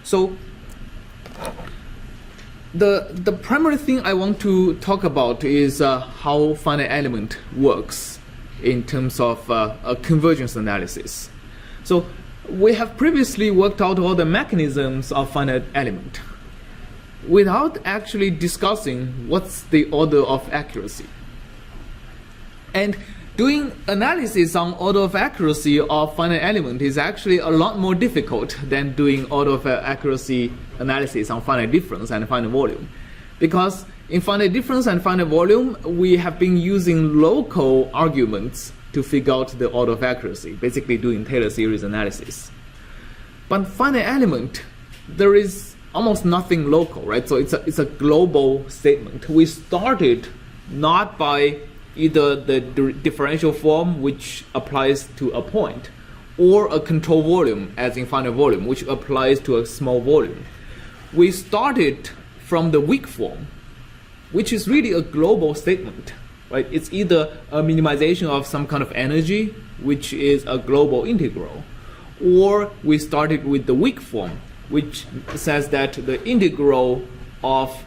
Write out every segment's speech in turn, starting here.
So the primary thing I want to talk about is how finite element works in terms of a convergence analysis. So we have previously worked out all the mechanisms of finite element without actually discussing what's the order of accuracy. And doing analysis on order of accuracy of finite element is actually a lot more difficult than doing order of accuracy analysis on finite difference and finite volume. Because in finite difference and finite volume, we have been using local arguments to figure out the order of accuracy, basically doing Taylor series analysis. But finite element, there is almost nothing local, right? So it's a global statement. We started not by either the differential form, which applies to a point, or a control volume, as in finite volume, which applies to a small volume. We started from the weak form, which is really a global statement, right? It's either a minimization of some kind of energy, which is a global integral, or we started with the weak form, which says that the integral of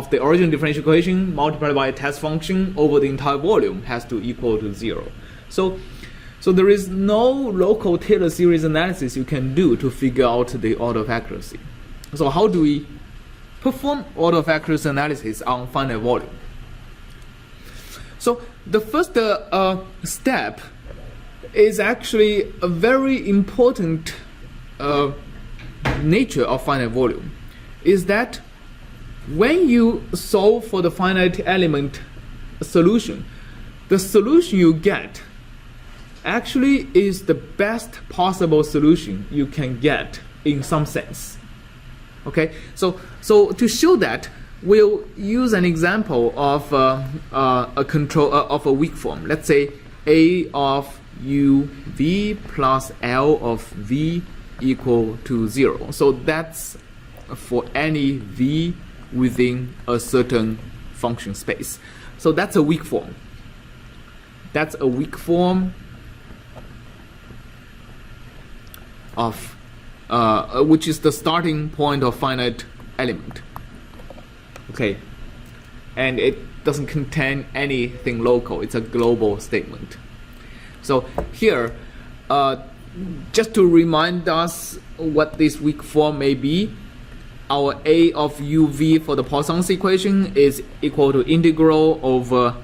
the original differential equation multiplied by a test function over the entire volume has to equal to 0. So there is no local Taylor series analysis you can do to figure out the order of accuracy. So how do we perform order of accuracy analysis on finite volume? So the first step is actually a very important nature of finite volume, is that when you solve for the finite element solution, the solution you get actually is the best possible solution you can get in some sense. Okay, so to show that, we'll use an example of a control of a weak form. Let's say A of u v plus L of v equal to 0. So that's for any v within a certain function space. So that's a weak form. That's a weak form of which is the starting point of finite element. Okay, and it doesn't contain anything local. It's a global statement. So here, just to remind us what this weak form may be, our A of uv for the Poisson's equation is equal to integral over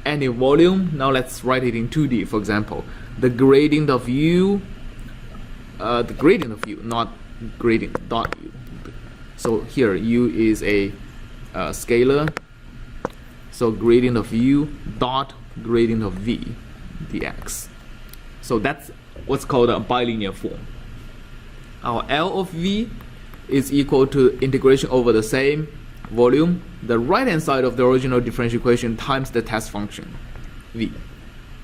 any volume. Now let's write it in 2D, for example. The gradient of u, not gradient dot u. So here u is a scalar. So gradient of u dot gradient of v dx. So that's what's called a bilinear form. Our L of v is equal to integration over the same volume, the right hand side of the original differential equation times the test function v.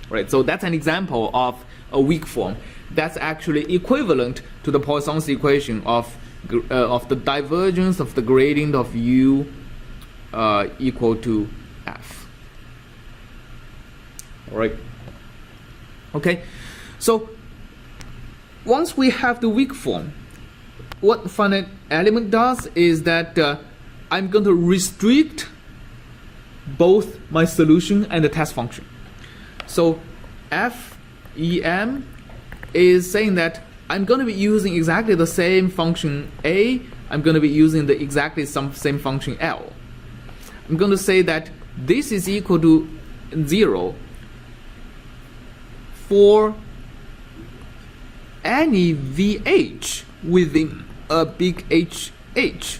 Right, so that's an example of a weak form that's actually equivalent to the Poisson's equation of the divergence of the gradient of u equal to f. All right. Okay, so once we have the weak form, what finite element does is that I'm going to restrict both my solution and the test function. So FEM is saying that I'm going to be using exactly the same function A, I'm going to be using the exactly same function L. I'm going to say that this is equal to 0 for any VH within a big HH.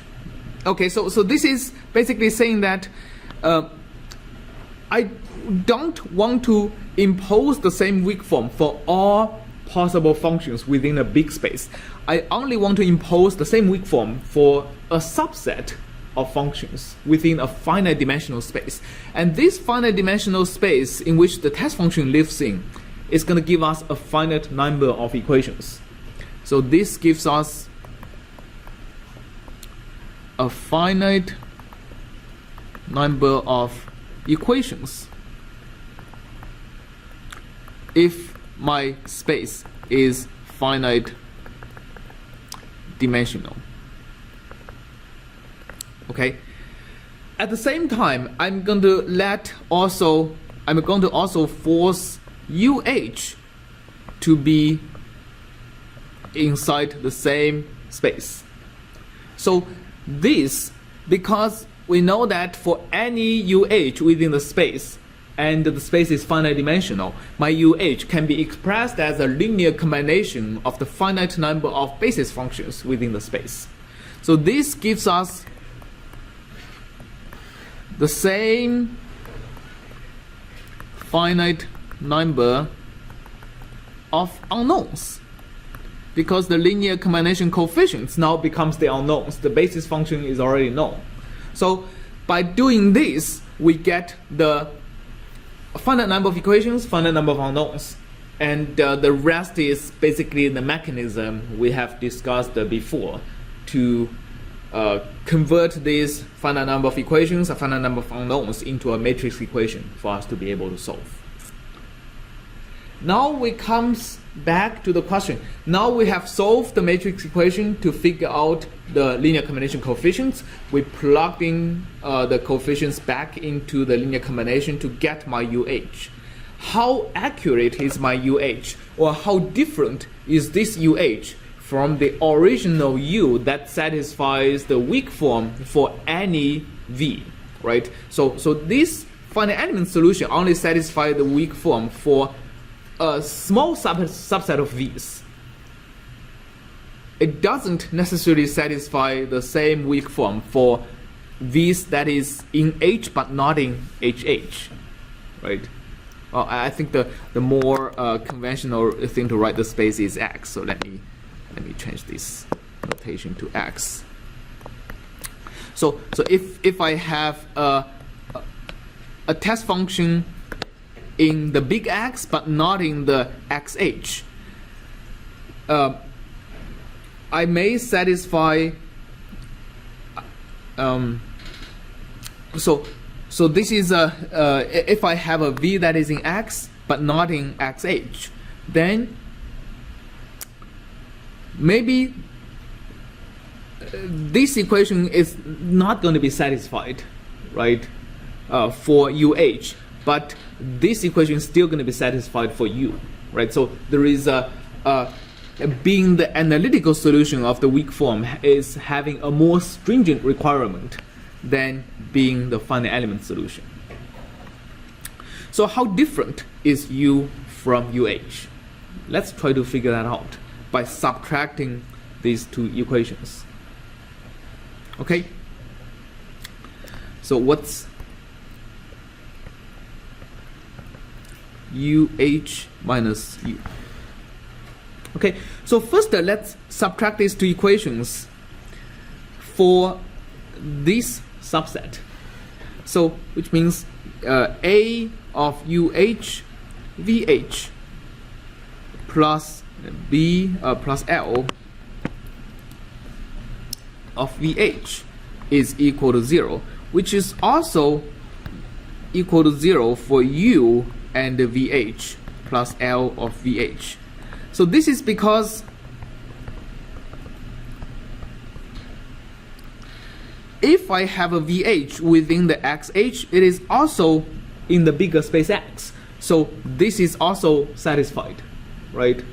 Okay, so this is basically saying that I don't want to impose the same weak form for all possible functions within a big space. I only want to impose the same weak form for a subset of functions within a finite dimensional space. And this finite dimensional space in which the test function lives in is going to give us a finite number of equations. So this gives us a finite number of equations if my space is finite dimensional. Okay. At the same time, I'm going to also force UH to be inside the same space. So this, because we know that for any UH within the space, and the space is finite dimensional, my UH can be expressed as a linear combination of the finite number of basis functions within the space. So this gives us the same finite number of unknowns, because the linear combination coefficients now becomes the unknowns. The basis function is already known. So by doing this, we get the finite number of equations, finite number of unknowns, and the rest is basically the mechanism we have discussed before to convert this finite number of equations, a finite number of unknowns, into a matrix equation for us to be able to solve. Now we comes back to the question. Now we have solved the matrix equation to figure out the linear combination coefficients. We plugged in the coefficients back into the linear combination to get my UH. How accurate is my UH, or how different is this UH from the original U that satisfies the weak form for any V, right? So this finite element solution only satisfies the weak form for a small subset of V's. It doesn't necessarily satisfy the same weak form for V's that is in H but not in HH, right? I think the more conventional thing to write the space is X. So let me change this notation to X. So if I have a test function in the big X but not in the XH, I may satisfy so this is if I have a V that is in X but not in XH, then maybe this equation is not going to be satisfied, right, for UH, but this equation is still going to be satisfied for U, right? So there is being the analytical solution of the weak form is having a more stringent requirement than being the finite element solution. So how different is U from UH? Let's try to figure that out by subtracting these two equations. Okay? So what's UH minus U? Okay, so first let's subtract these two equations for this subset. So which means A of UH VH plus B plus L of VH is equal to 0, which is also equal to 0 for U and VH plus L of VH. So this is because if I have a VH within the XH, it is also in the bigger space X. So this is also satisfied, right?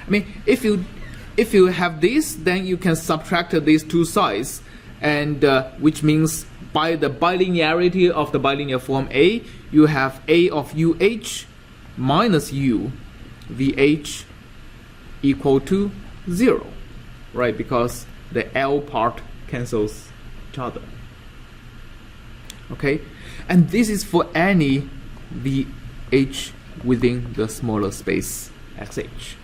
I mean, if you have this, then you can subtract these two sides, and which means by the bilinearity of the bilinear form A, you have A of UH minus U VH equal to 0, right? Because the L part cancels each other. Okay, and this is for any VH within the smaller space XH.